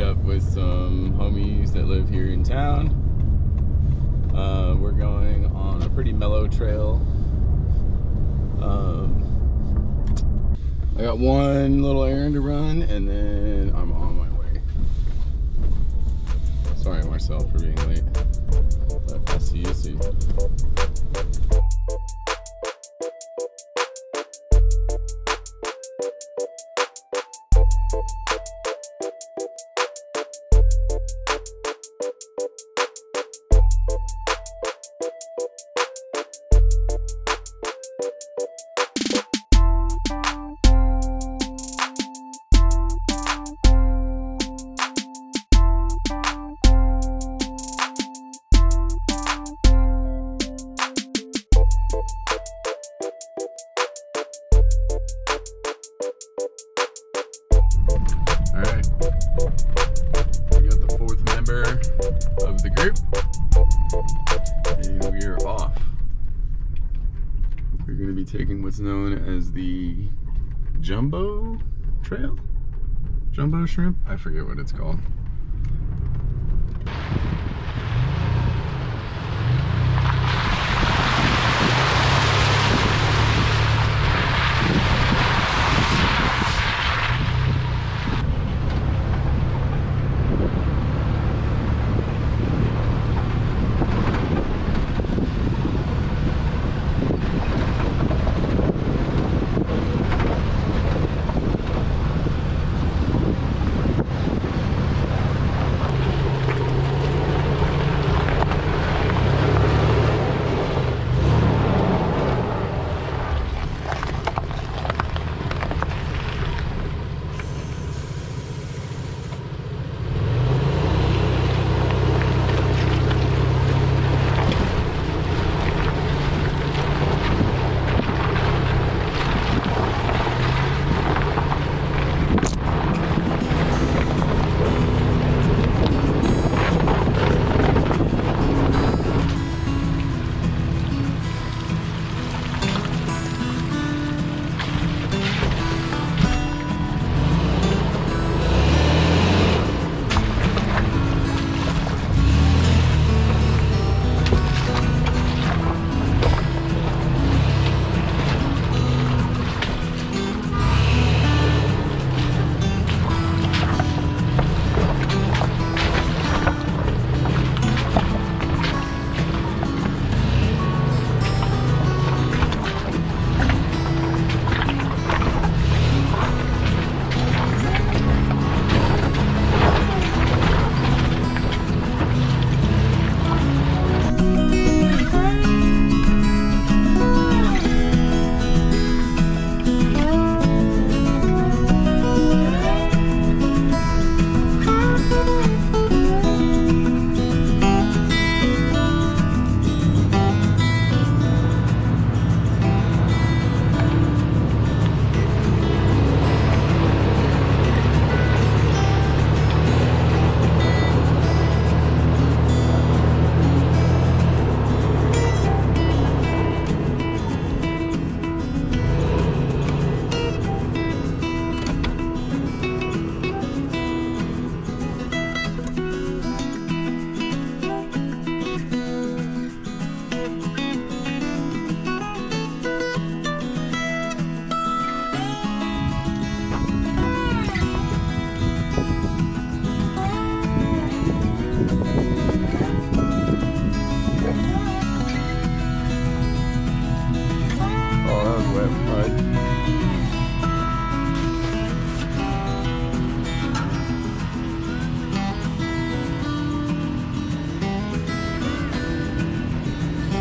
up with some homies that live here in town. We're going on a pretty mellow trail. I got one little errand to run and then I'm on my way. Sorry Marcel for being late, but I'll see you soon. Alright, we got the fourth member of the group, and we are off. We're going to be taking what's known as the Jumbo Trail? Jumbo Shrimp? I forget what it's called.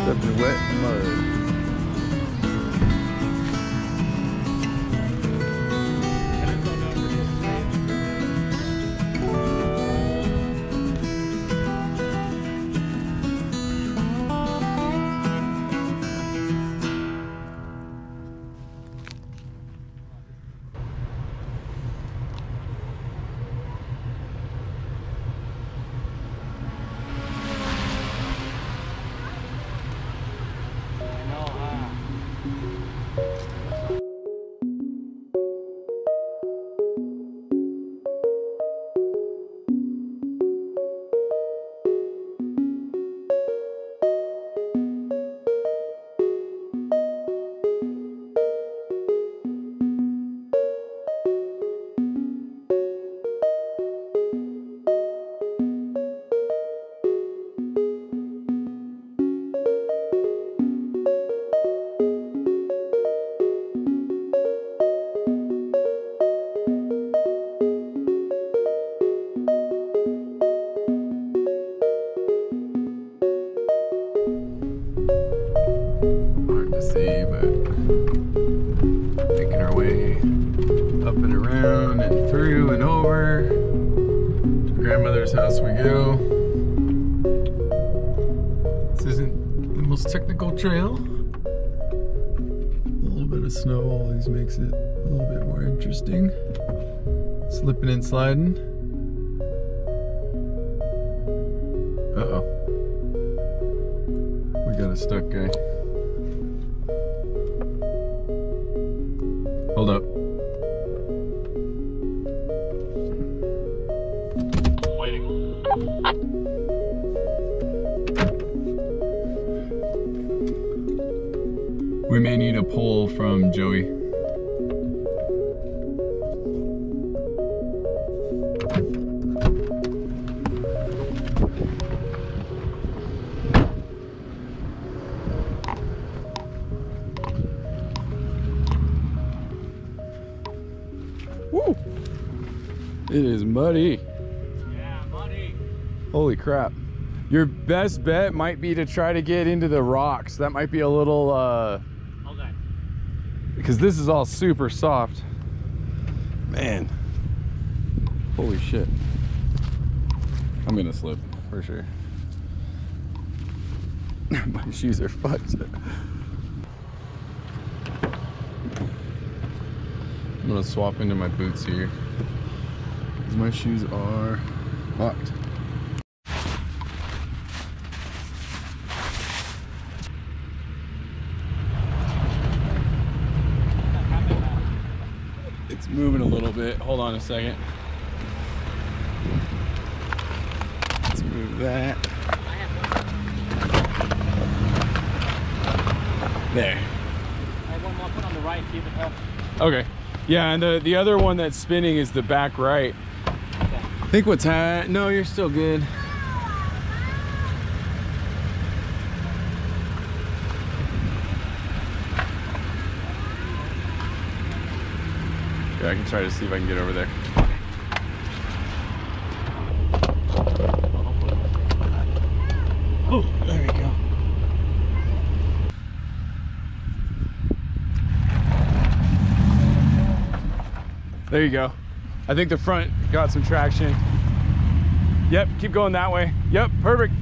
Stepped in wet mud. around and through and over. To grandmother's house we go. This isn't the most technical trail. A little bit of snow always makes it a little bit more interesting. Slipping and sliding. Uh-oh. We got a stuck guy. Hold up. Waiting. We may need a pull from Joey. Woo! It is muddy. Yeah, muddy. Holy crap. Your best bet might be to try to get into the rocks. That might be a little, Okay. because this is all super soft. Man. Holy shit. I'm gonna slip, for sure. My shoes are fucked. I'm gonna swap into my boots here, because my shoes are fucked. It's moving a little bit. Hold on a second. Let's move that. There. I have one more put on the right, see if it helps. Okay. Yeah, and the other one that's spinning is the back right. Okay. I think what's no, you're still good. Yeah, I can try to see if I can get over there. Oh, there we go. There you go. I think the front got some traction. Yep, keep going that way. Yep, perfect.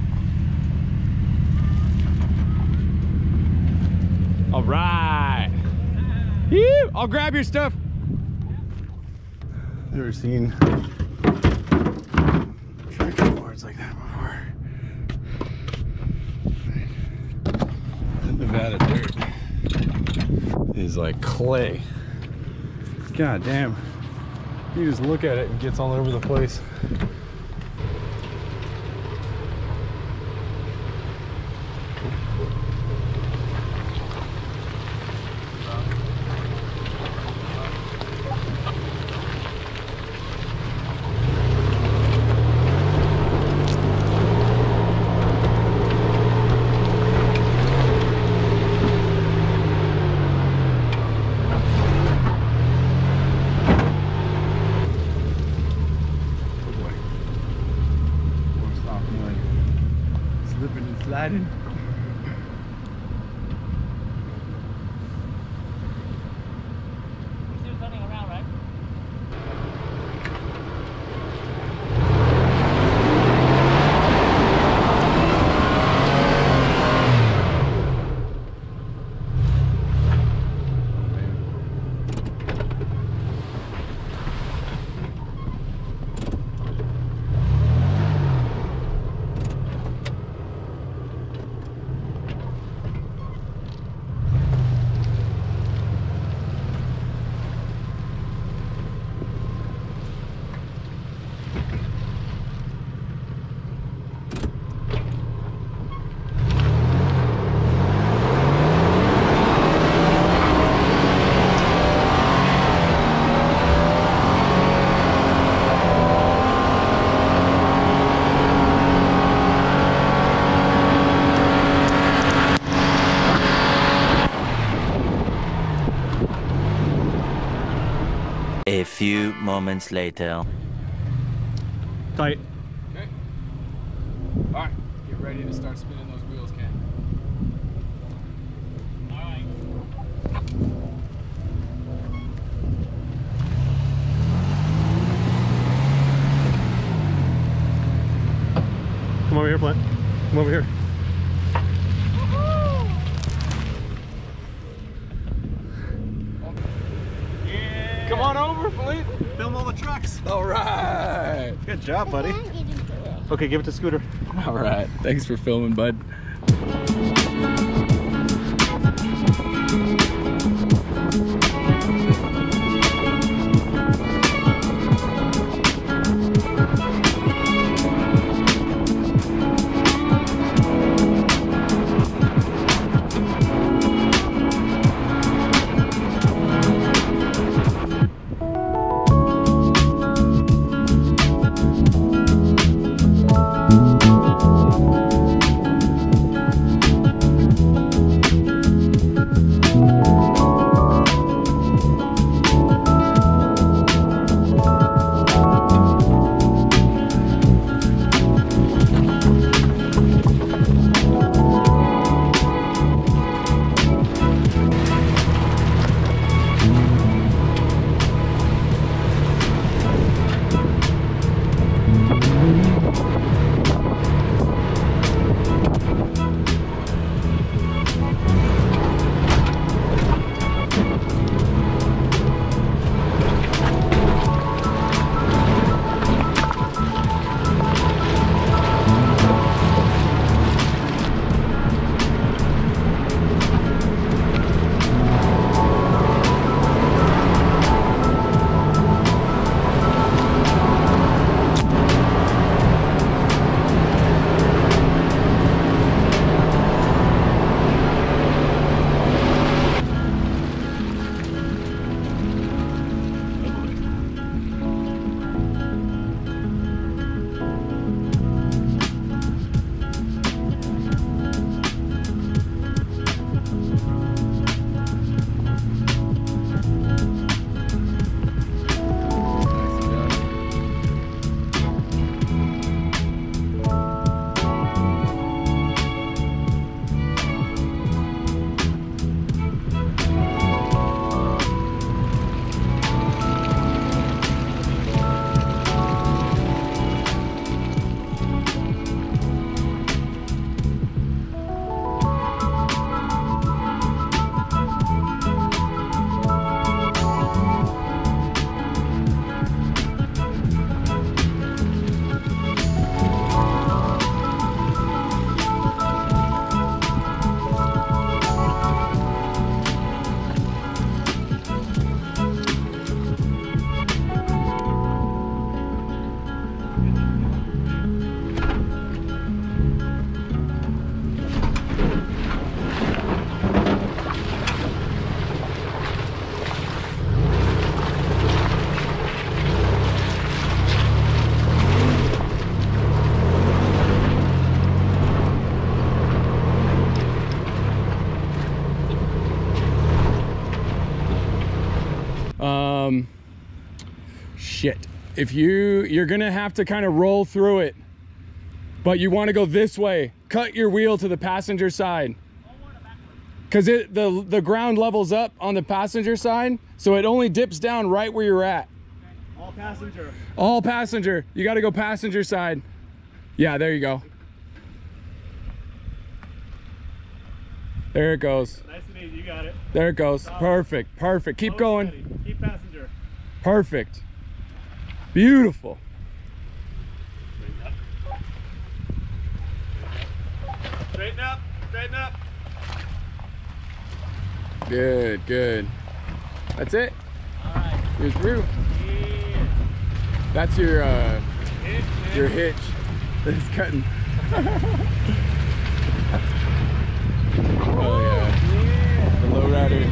All right. Woo! I'll grab your stuff. Never seen traction boards like that before. The Nevada dirt is like clay. God damn. You just look at it and it gets all over the place. Sliding. We're still turning around, right? A few moments later. Tight. Okay. All right, get ready to start spinning those wheels, Ken. All right. here, Flint. Come over here. Yeah. Come on over, Flint. Film all the trucks. All right. Good job, buddy. Okay, give it to Scooter. All right. Thanks for filming, bud. Shit. If you're gonna have to kind of roll through it, but you want to go this way, cut your wheel to the passenger side, because the ground levels up on the passenger side, so it only dips down right where you're at. All passenger. All passenger. You got to go passenger side. Yeah, there you go. There it goes. Nice and easy, you got it. There it goes. Perfect, perfect. Keep going. Steady. Keep passenger. Perfect. Beautiful. Straighten up. Straighten up. Good, good. That's it. All right. You're through. Yeah. That's your Hitch, man. your hitch. It's cutting. Oh yeah. Yeah. The lowrider.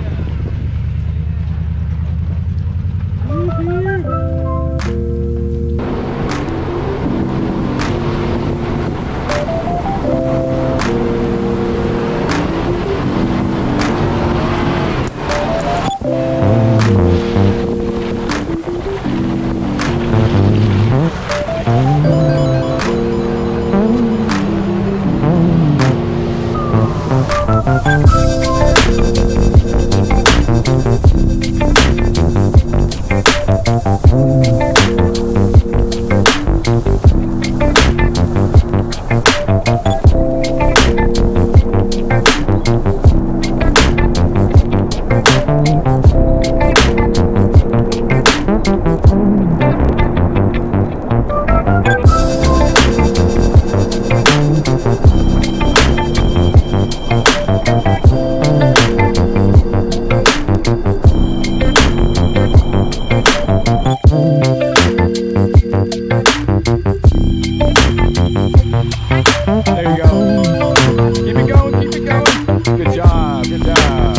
There you go. Keep it going, keep it going. Good job, good job.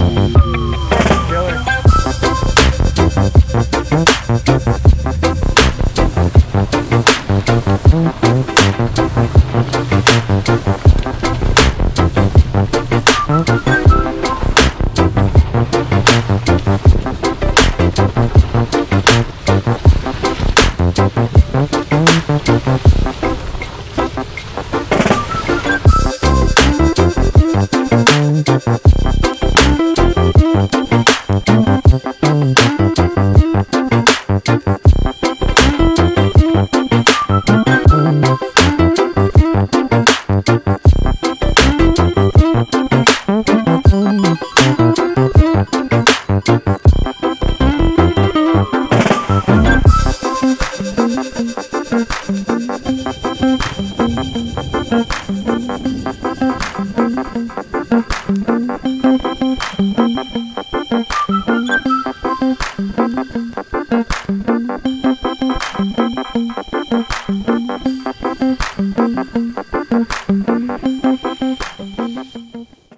Killer.